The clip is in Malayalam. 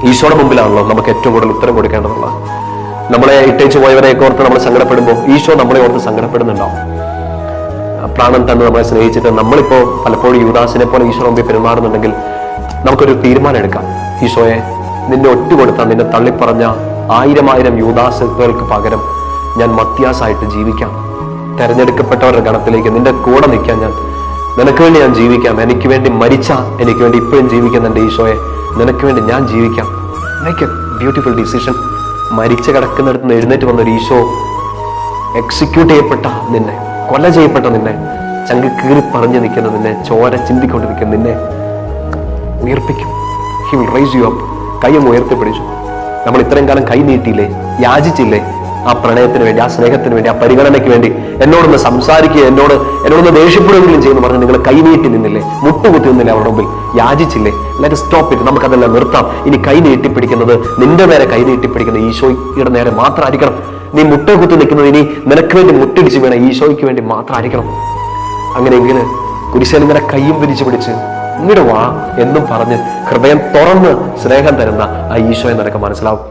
ഈശോയുടെ മുമ്പിലാണല്ലോ നമുക്ക് ഏറ്റവും കൂടുതൽ ഉത്തരം കൊടുക്കേണ്ടതുള്ളത്. നമ്മളെ ഇട്ടേച്ച് പോയവരെയൊക്കെ ഓർത്ത് നമ്മൾ സങ്കടപ്പെടുമ്പോൾ ഈശോ നമ്മളെ ഓർത്ത് സങ്കടപ്പെടുന്നുണ്ടാവും. പ്രാണൻ തന്നെ നമ്മളെ സ്നേഹിച്ചിട്ട് നമ്മളിപ്പോ പലപ്പോഴും യൂദാസിനെ പോലെ ഈശോ മുമ്പിൽ പെരുമാറുന്നുണ്ടെങ്കിൽ നമുക്കൊരു തീരുമാനം എടുക്കാം. ഈശോയെ, നിന്നെ ഒറ്റ കൊടുത്താൽ നിന്നെ തള്ളിപ്പറഞ്ഞ 1000 യൂദാസുകൾക്ക് പകരം ഞാൻ മത്യാസായിട്ട് ജീവിക്കാം. തെരഞ്ഞെടുക്കപ്പെട്ടവരുടെ ഗണത്തിലേക്ക് നിന്റെ കൂടെ നിൽക്കാൻ നിനക്ക് വേണ്ടി ഞാൻ ജീവിക്കാം. എനിക്ക് വേണ്ടി മരിച്ച, എനിക്ക് വേണ്ടി ഇപ്പോഴും ജീവിക്കുന്ന എൻ്റെ ഈശോയെ, നിനക്ക് വേണ്ടി ഞാൻ ജീവിക്കാം. Make A beautiful decision. മരിച്ചു കിടക്കുന്നിടത്ത് നിന്ന് എഴുന്നേറ്റ് വന്നൊരു ഈശോ എക്സിക്യൂട്ട് ചെയ്യപ്പെട്ട നിന്നെ, കൊല ചെയ്യപ്പെട്ട നിന്നെ, ചങ്ക് കീറി പറഞ്ഞു നിൽക്കുന്ന നിന്നെ, ചോര ചിന്തിക്കൊണ്ടിരിക്കുന്ന നിന്നെ ഉയർപ്പിക്കും. He will rise you up. കൈയൊന്ന് ഉയർത്തിപ്പിടിച്ചു. നമ്മൾ ഇത്രയും കാലം കൈ നീട്ടിയില്ലേ, യാചിച്ചില്ലേ ആ പ്രണയത്തിന് വേണ്ടി, ആ സ്നേഹത്തിന് വേണ്ടി, ആ പരിഗണനയ്ക്ക് വേണ്ടി? എന്നോടൊന്ന് സംസാരിക്കുക, എന്നോടൊന്ന് ദേഷ്യപ്പെടുകയും ചെയ്യുന്നു പറഞ്ഞ് നിങ്ങൾ കൈ നീട്ടി നിന്നില്ലേ, മുട്ടുകുത്തി നിന്നില്ലേ അവരുടെ മുമ്പിൽ, യാചിച്ചില്ലേ? Let stop it. നമുക്കതെല്ലാം നിർത്താം. ഇനി കൈ നീട്ടിപ്പിടിക്കുന്നത്, നിന്റെ നേരെ കൈ നീട്ടിപ്പിടിക്കുന്നത് ഈശോയുടെ നേരെ മാത്രമായിരിക്കണം. നീ മുട്ടുകുത്തി നിൽക്കുന്നത് ഇനി നിനക്ക് വേണ്ടി മുട്ടിടിച്ച് വീണ ഈശോയ്ക്ക് വേണ്ടി മാത്രമായിരിക്കണം. അങ്ങനെയെങ്കിൽ കുരിശിൽ ഇങ്ങനെ കൈയും പിരിച്ചു പിടിച്ച് ഇങ്ങോട്ട് വാ എന്നും പറഞ്ഞ് ഹൃദയം തുറന്ന് സ്നേഹം തരുന്ന ആ ഈശോയെ നിനക്ക് മനസ്സിലാവും.